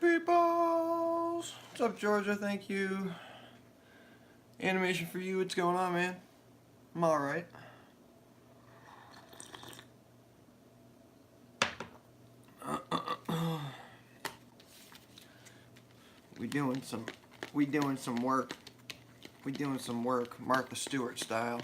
peoples! What's up, Georgia? Thank you. Animation for you. What's going on, man? I'm alright. We doing some work. We doing some work, Martha Stewart style.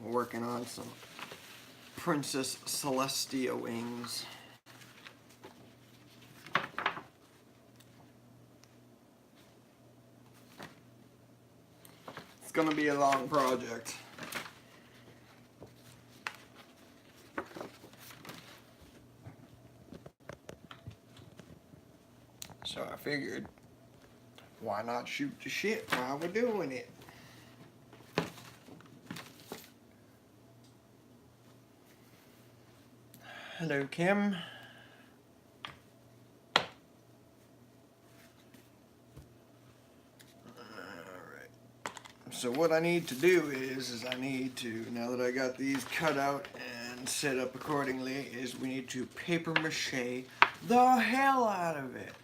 We're working on some Princess Celestia wings. It's gonna be a long project. So I figured, why not shoot the shit while we're doing it? Hello, Kim. Alright. So what I need to do is I need to, now that I got these cut out and set up accordingly, is we need to paper mache the hell out of it.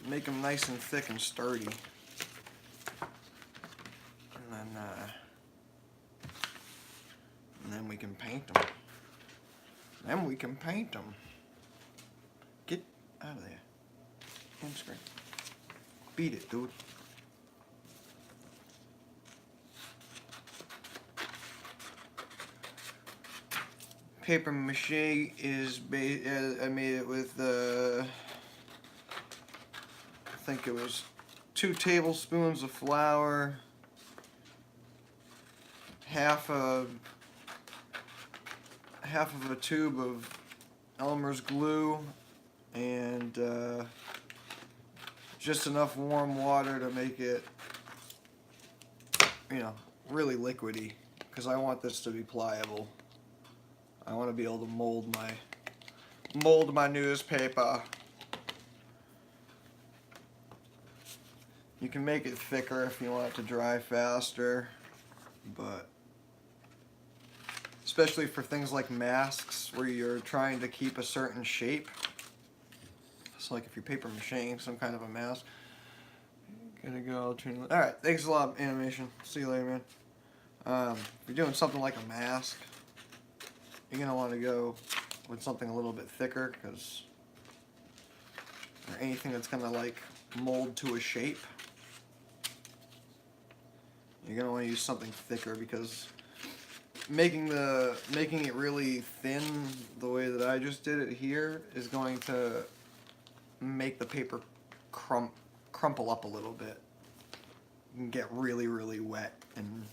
Make them nice and thick and sturdy. And then we can paint them. Get out of there. End screen. Beat it, dude. Paper mache is I made it with I think it was 2 tablespoons of flour, half of a tube of Elmer's glue, and just enough warm water to make it, really liquidy, because I want this to be pliable. I want to be able to mold my newspaper. You can make it thicker if you want it to dry faster, but especially for things like masks where you're trying to keep a certain shape. It's like if you're paper macheing some kind of a mask. Gonna go turn. Alright, thanks a lot, animation. See you later, man. If you're doing something like a mask, you're gonna want to go with something a little bit thicker, because or anything that's gonna like mold to a shape, you're gonna want to use something thicker, because making it really thin the way that I just did it here is going to make the paper crumple up a little bit and get really, really wet and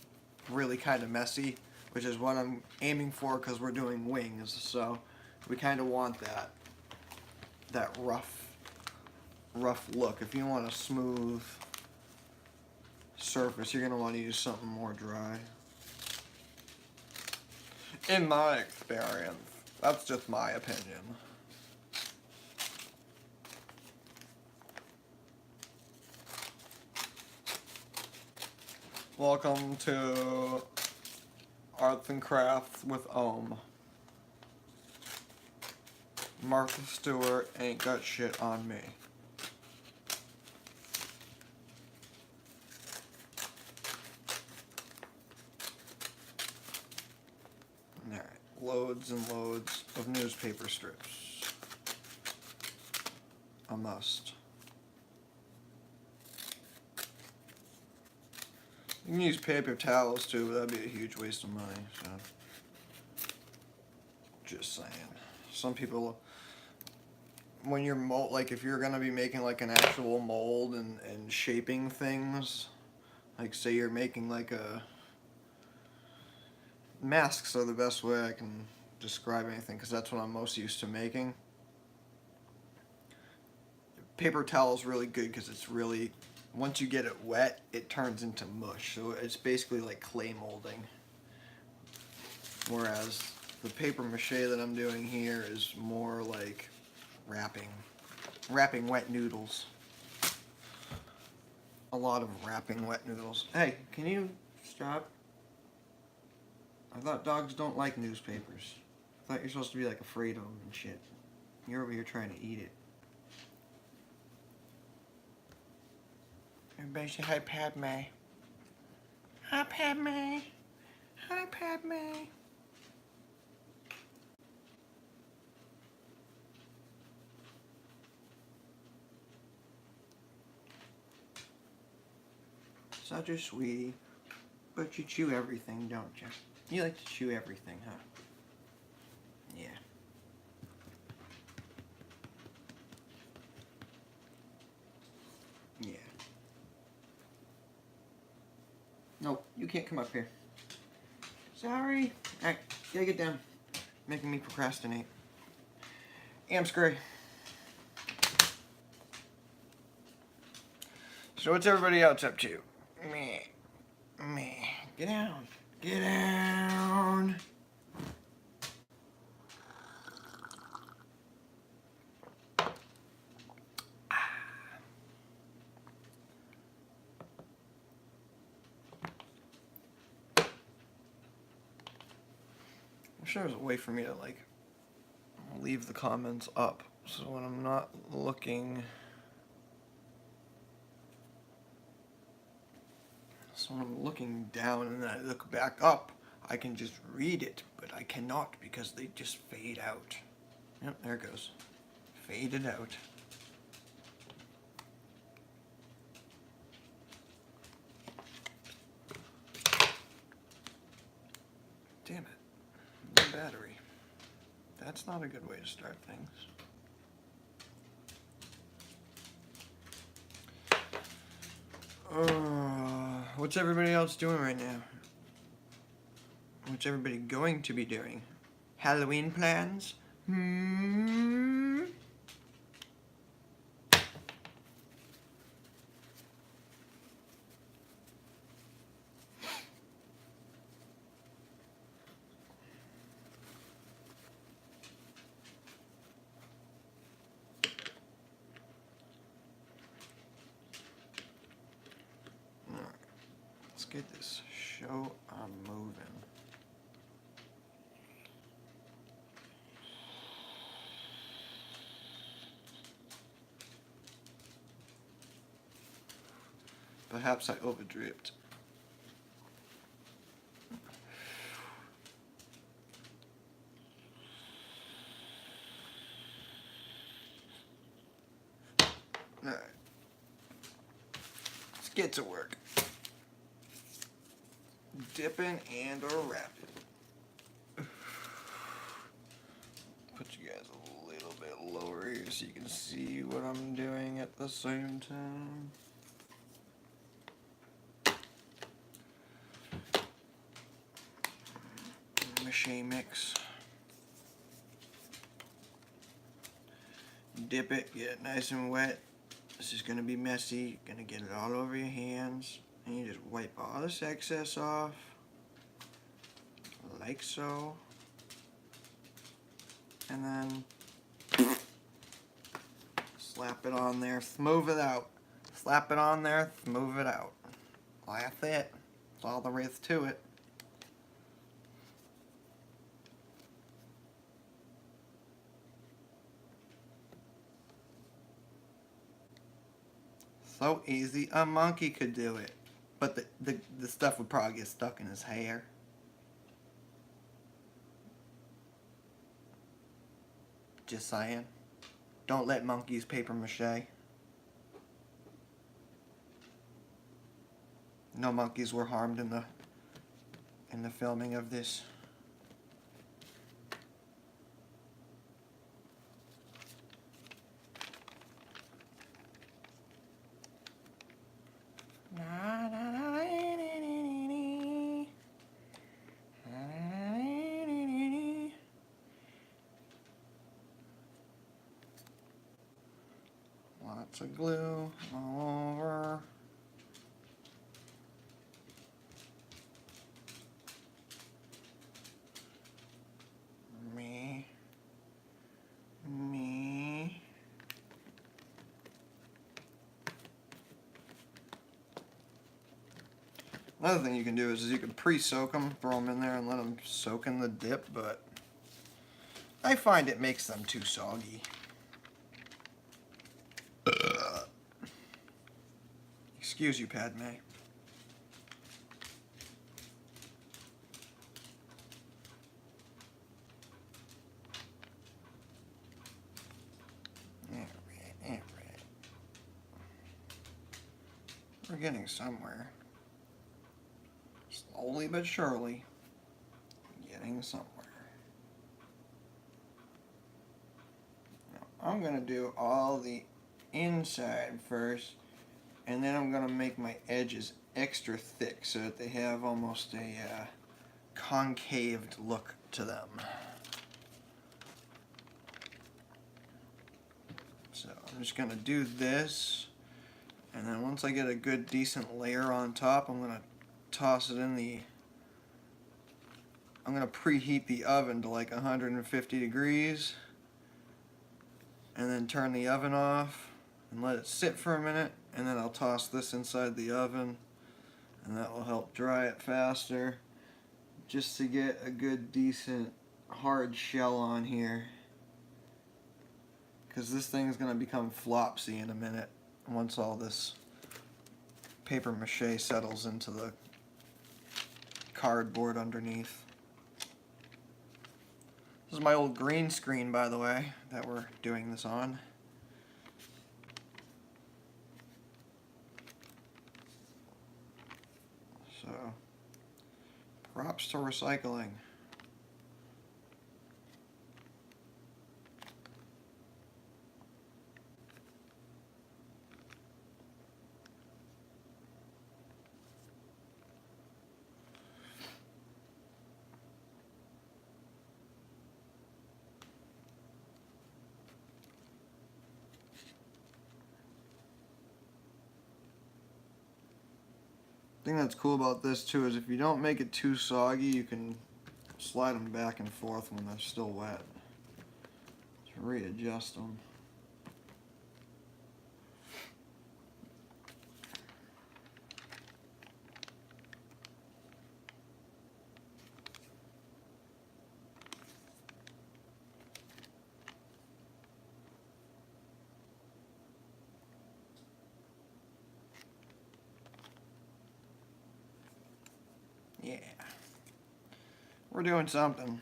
really kind of messy, which is what I'm aiming for, because we're doing wings, so we kind of want that rough look. If you want a smooth surface, you're going to want to use something more dry. In my experience. That's just my opinion. Welcome to Arts and Crafts with Ohm. Martha Stewart ain't got shit on me. Alright, loads and loads of newspaper strips. A must. You can use paper towels too, but that'd be a huge waste of money, so. Just saying. Some people, when you're like if you're gonna be making like an actual mold and shaping things, like say you're making like a, masks are the best way I can describe anything, because that's what I'm most used to making. Paper towel is really good because it's really, once you get it wet, it turns into mush. So it's basically like clay molding. Whereas the paper mache that I'm doing here is more like wrapping wet noodles. A lot of wrapping wet noodles. Hey, can you stop? I thought dogs don't like newspapers. I thought you're supposed to be like afraid of them and shit. You're over here trying to eat it. Everybody say hi, Padme. Hi, Padme. Hi, Padme. Such a sweetie. But you chew everything, don't you? You like to chew everything, huh? Yeah. Yeah. Nope, you can't come up here. Sorry. Alright, gotta get down. Making me procrastinate. Amscray. So what's everybody else up to? Me. Get down. Get down. I'm sure there's a way for me to like leave the comments up so when I'm not looking. So when I'm looking down and then I look back up, I can just read it, but I cannot because they just fade out. Yep, there it goes. Faded out. Damn it. No battery. That's not a good way to start things. What's everybody else doing right now? What's everybody going to be doing? Halloween plans? Let's get this show moving. Perhaps I overdripped. Alright. Let's get to work. Dipping and or wrapping. Put you guys a little bit lower here so you can see what I'm doing at the same time. Mache mix. Dip it, get it nice and wet. This is gonna be messy. Gonna get it all over your hands. And you just wipe all this excess off. Like so. And then slap it on there, smooth it out. Slap it on there, smooth it out. That's it. That's all there is to it. So easy, a monkey could do it. But the stuff would probably get stuck in his hair. Just saying. Don't let monkeys paper mache. No monkeys were harmed in the filming of this. Lots of glue all over. Another thing you can do is you can pre-soak them, throw them in there and let them soak in the dip, but I find it makes them too soggy. Excuse you, Padme. Alright. We're getting somewhere. Slowly but surely. Getting somewhere. Now, I'm going to do all the inside first, and then I'm going to make my edges extra thick so that they have almost a concaved look to them. So I'm just going to do this, and then once I get a good decent layer on top, I'm going to toss it in the, I'm going to preheat the oven to like 150 degrees, and then turn the oven off and let it sit for a minute, and then I'll toss this inside the oven, and that will help dry it faster, just to get a good decent hard shell on here, because this thing is going to become flopsy in a minute once all this paper mache settles into the cardboard underneath. This is my old green screen, by the way, that we're doing this on. So, props to recycling. The thing that's cool about this too is if you don't make it too soggy, you can slide them back and forth when they're still wet to readjust them. Yeah, we're doing something.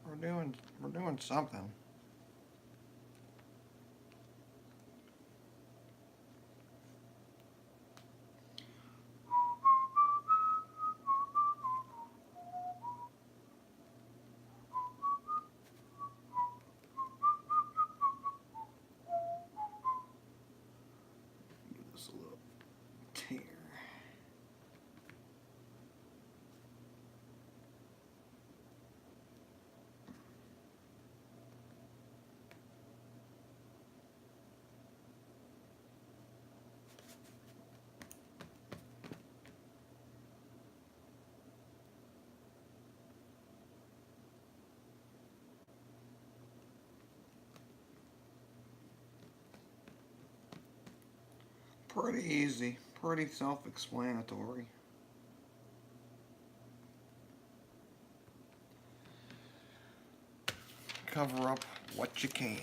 We're doing something. Give this a little tear. Pretty easy, pretty self-explanatory. Cover up what you can.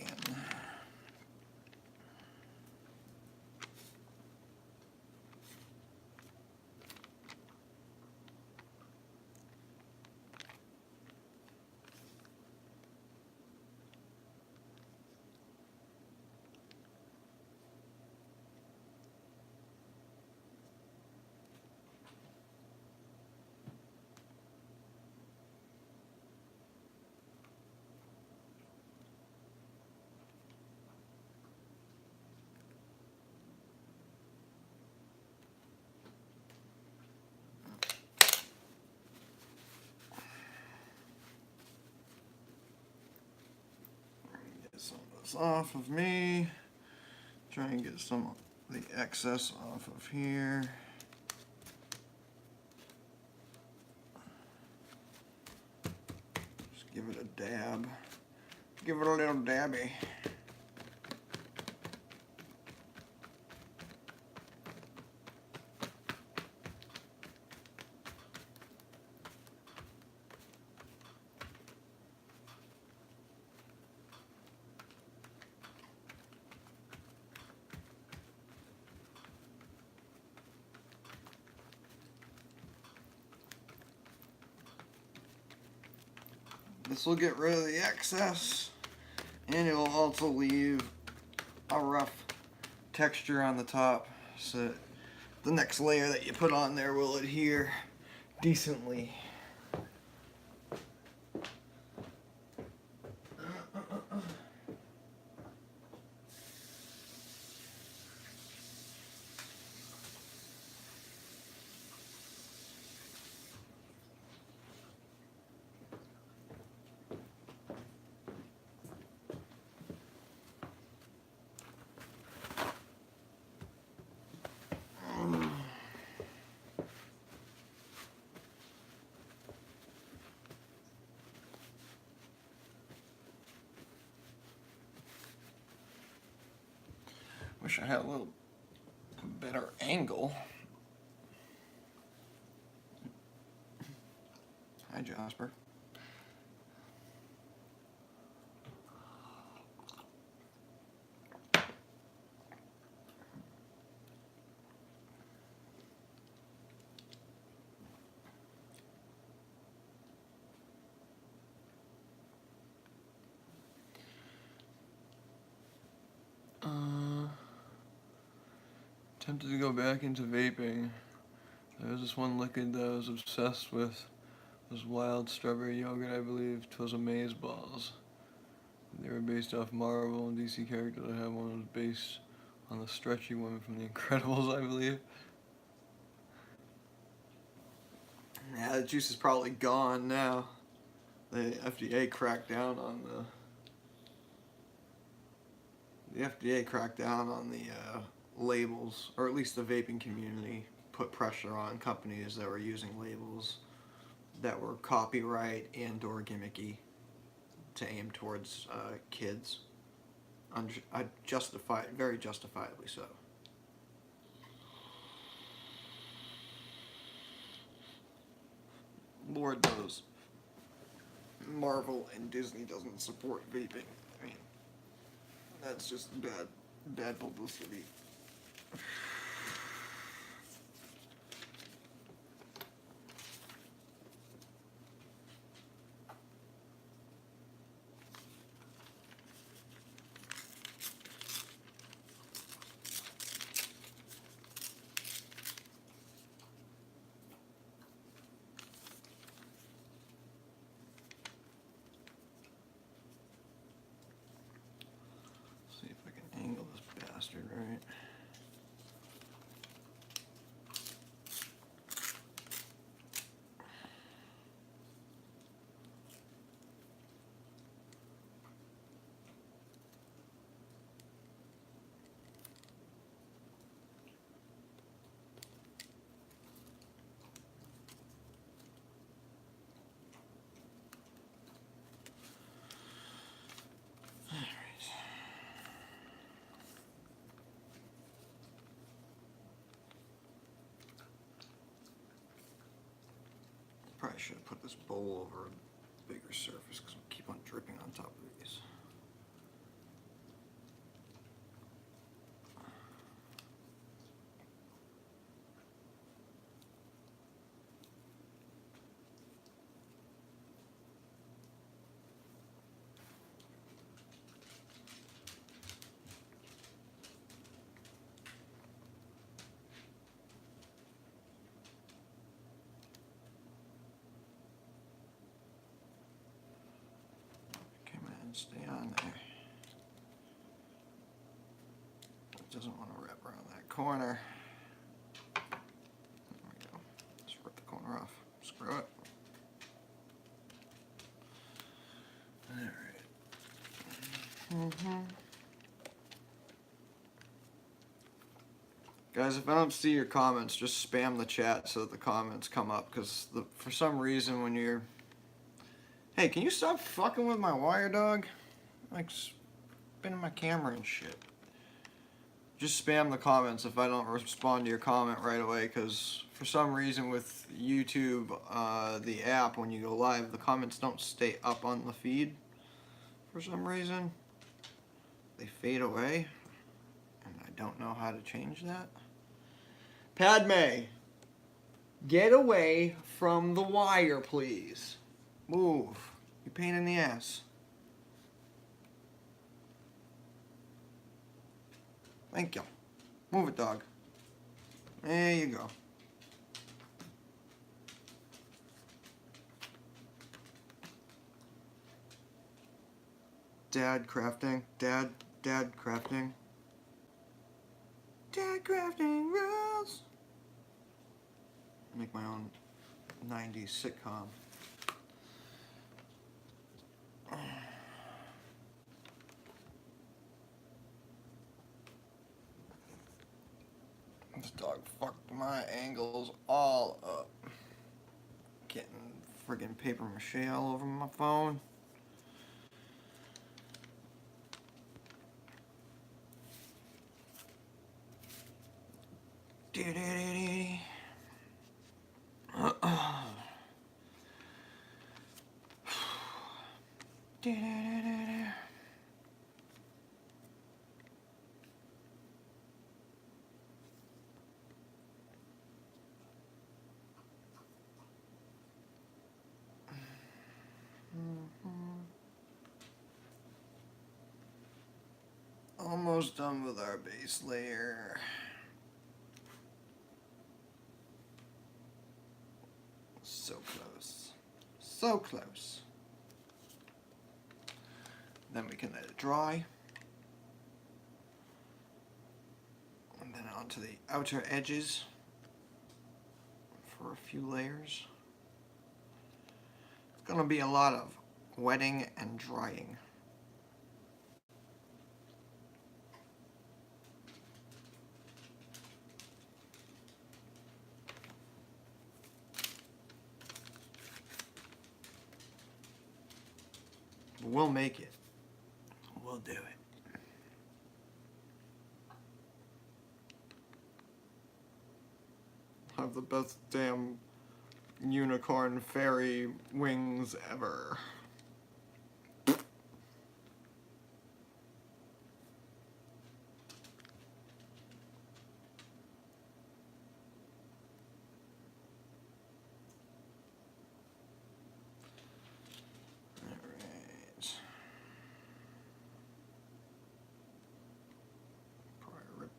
Some of this off of me. Try and get some of the excess off of here. Just give it a dab. Give it a little dabby. This will get rid of the excess, and it will also leave a rough texture on the top, so the next layer that you put on there will adhere decently. Wish I had a little better angle. Hi, Jasper. Tempted to go back into vaping. There was this one liquid that I was obsessed with. It was wild strawberry yogurt, I believe. 'Twas Amaze Balls. They were based off Marvel and DC characters. I had one that was based on the stretchy woman from The Incredibles, I believe. Yeah, the juice is probably gone now. The FDA cracked down on the FDA cracked down on the labels, or at least the vaping community put pressure on companies that were using labels that were copyright and or gimmicky to aim towards kids. Very justifiably so. Lord knows Marvel and Disney doesn't support vaping. I mean, that's just bad publicity. See if I can angle this bastard right. Probably should have put this bowl over a bigger surface because we'll keep on dripping on top of these. Stay on there. It doesn't want to wrap around that corner. There we go. Just rip the corner off. Screw it. Alright. Guys, if I don't see your comments, just spam the chat so that the comments come up, because for some reason when you're... Hey, can you stop fucking with my wire, dog? Like, spinning my camera and shit. Just spam the comments if I don't respond to your comment right away, because for some reason with YouTube, the app, when you go live, the comments don't stay up on the feed. For some reason, they fade away, and I don't know how to change that. Padme, get away from the wire, please. Move. You pain in the ass. Thank you. Move it, dog. There you go. Dad crafting. Dad crafting. Dad crafting rules. Make my own 90s sitcom. This dog fucked my angles all up. Getting friggin' paper mache all over my phone. Almost done with our base layer. So close. So close. Then we can let it dry. And then onto the outer edges for a few layers. It's going to be a lot of wetting and drying. We'll make it. We'll do it. Have the best damn unicorn fairy wings ever.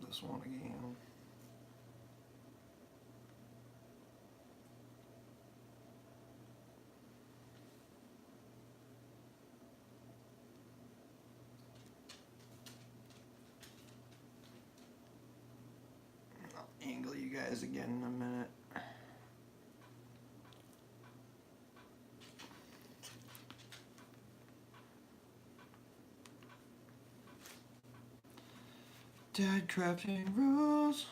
This one again. I'll angle you guys again in a minute. Dad crafting rules.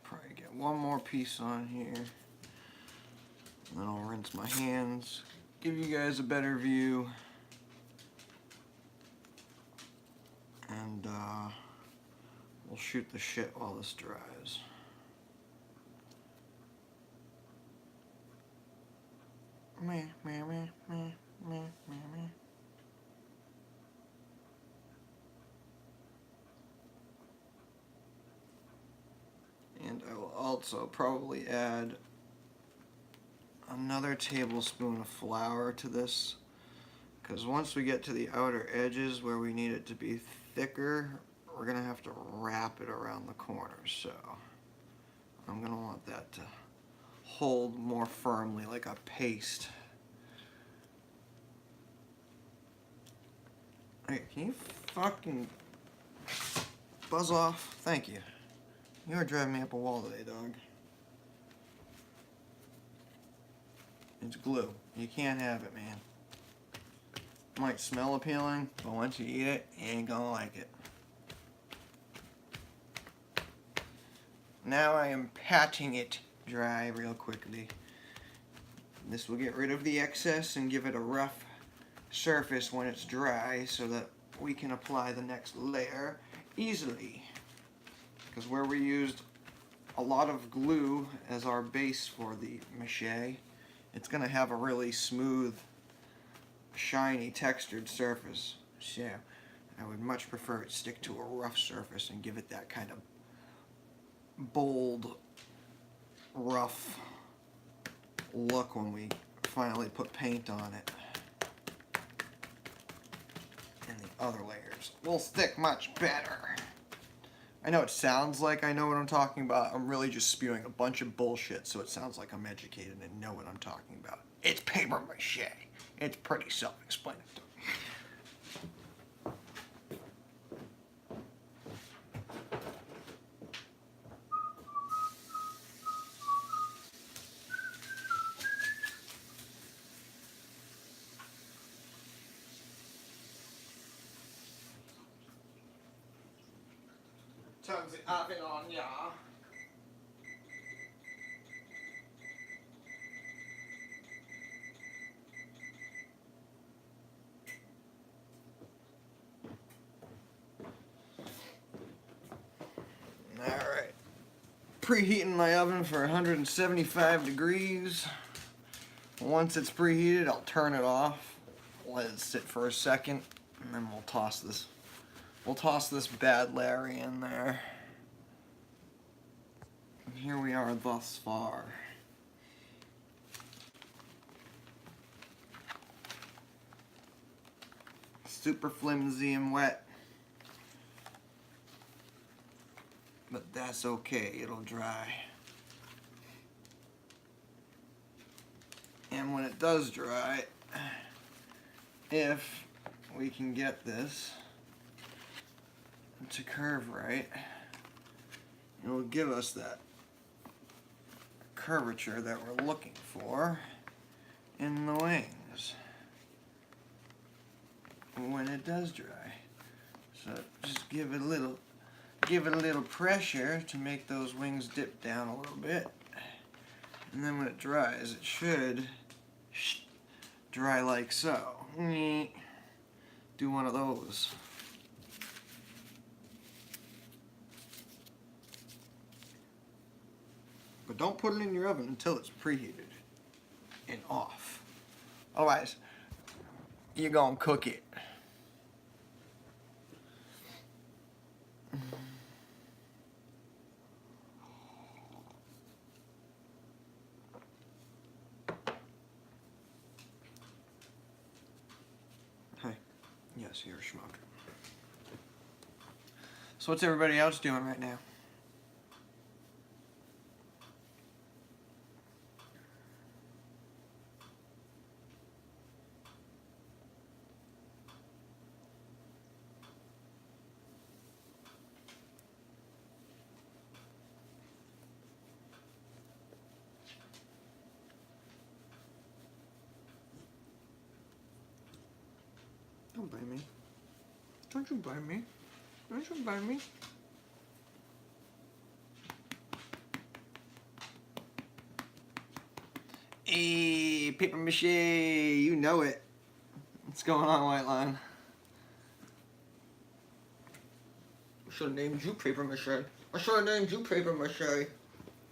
Probably get one more piece on here. And then I'll rinse my hands. Give you guys a better view. And we'll shoot the shit while this dries. Meh, meh, meh, meh, meh, meh, meh. And I will also probably add another tablespoon of flour to this, because once we get to the outer edges where we need it to be thicker, we're gonna have to wrap it around the corners. So I'm gonna want that to hold more firmly like a paste. Hey, can you fucking buzz off? Thank you. You are driving me up a wall today, dog. It's glue. You can't have it, man. Might smell appealing, but once you eat it, you ain't gonna like it. Now I am patting it dry real quickly. This will get rid of the excess and give it a rough surface when it's dry so that we can apply the next layer easily. Because where we used a lot of glue as our base for the mache, it's going to have a really smooth, shiny, textured surface. So I would much prefer it stick to a rough surface and give it that kind of bold, rough look when we finally put paint on it. And the other layers will stick much better. I know it sounds like I know what I'm talking about. I'm really just spewing a bunch of bullshit so it sounds like I'm educated and know what I'm talking about. It's paper mache. It's pretty self-explanatory. Turns the oven on, yeah. Alright. Preheating my oven for 175 degrees. Once it's preheated, I'll turn it off, let it sit for a second, and then we'll toss this bad Larry in there. And here we are thus far. Super flimsy and wet. But that's okay, it'll dry. And when it does dry, if we can get this to curve right, it'll give us that curvature that we're looking for in the wings when it does dry. So just give it a little pressure to make those wings dip down a little bit, and then when it dries, it should dry like so. Do one of those. But don't put it in your oven until it's preheated and off. Otherwise, you're gonna cook it. Hi. Yes, you're a schmuck. So what's everybody else doing right now? Don't bite me. Don't you bite me. Don't you bite me. Hey, paper mache, you know it. What's going on, White Line? I should have named you paper mache. I should have named you paper mache. I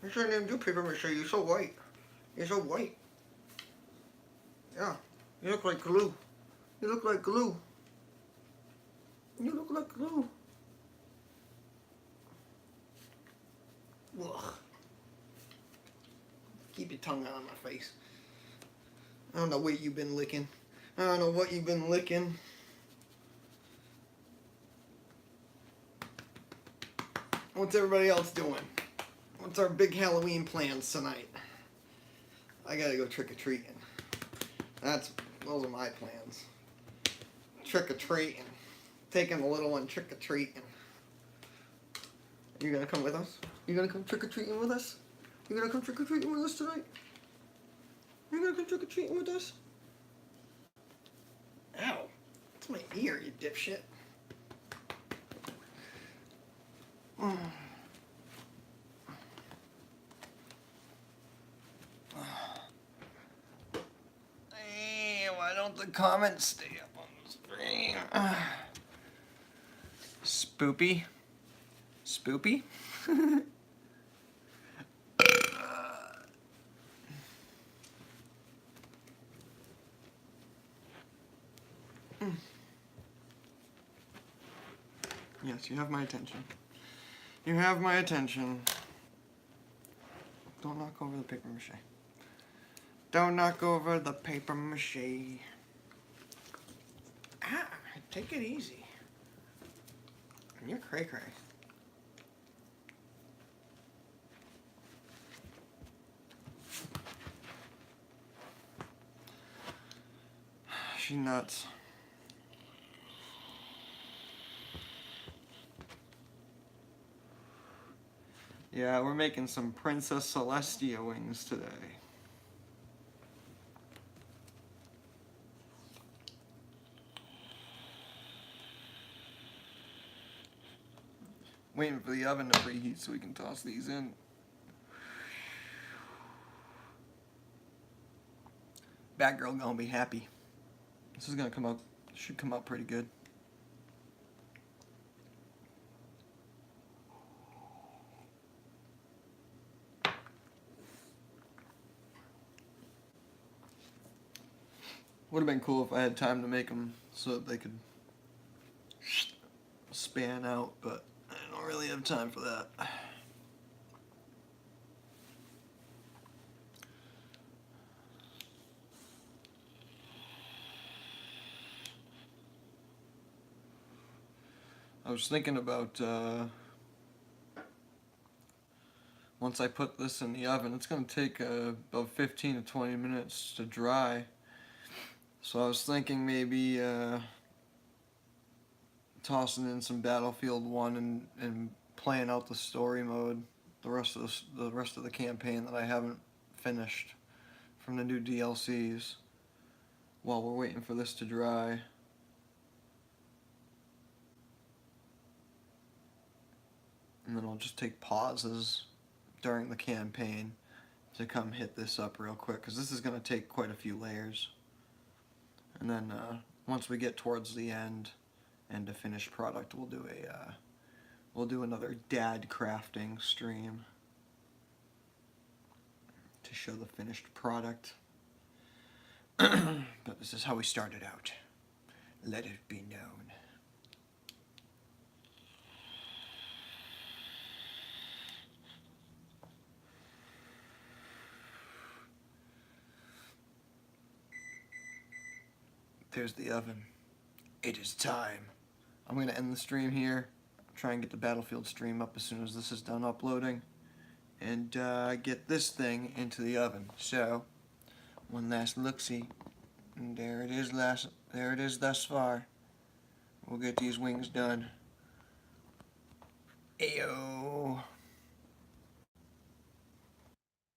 should have named you paper mache. You're so white. You're so white. Yeah, you look like glue. You look like glue. You look like glue. Ugh. Keep your tongue out of my face. I don't know what you've been licking. I don't know what you've been licking. What's everybody else doing? What's our big Halloween plans tonight? I gotta go trick-or-treating. Those are my plans. Trick-or-treating. Taking the little one trick-or-treating. You gonna come with us? You gonna come trick-or-treating with us? You gonna come trick-or-treating with us tonight? You gonna come trick-or-treating with us? Ow. It's my ear, you dipshit. Hey, why don't the comments stay up on the screen? Spoopy? Spoopy? Yes, you have my attention. You have my attention. Don't knock over the paper mache. Don't knock over the paper mache. Ah, take it easy. You're cray-cray. She nuts. Yeah, we're making some Princess Celestia wings today. Waiting for the oven to preheat so we can toss these in. Batgirl gonna be happy. This is gonna come out, should come out pretty good. Would have been cool if I had time to make them so that they could span out, but I don't really have time for that. I was thinking about once I put this in the oven, it's going to take about 15 to 20 minutes to dry. So I was thinking maybe tossing in some Battlefield 1 and playing out the story mode, the rest of the campaign that I haven't finished from the new DLCs while we're waiting for this to dry. And then I'll just take pauses during the campaign to come hit this up real quick, because this is going to take quite a few layers. And then once we get towards the end and the finished product, we'll do another dad crafting stream to show the finished product. But this is how we started out. Let it be known. There's the oven. It is time. I'm going to end the stream here. Try and get the Battlefield stream up as soon as this is done uploading. And get this thing into the oven. So, one last look-see. And there it is thus far. We'll get these wings done. Ayo.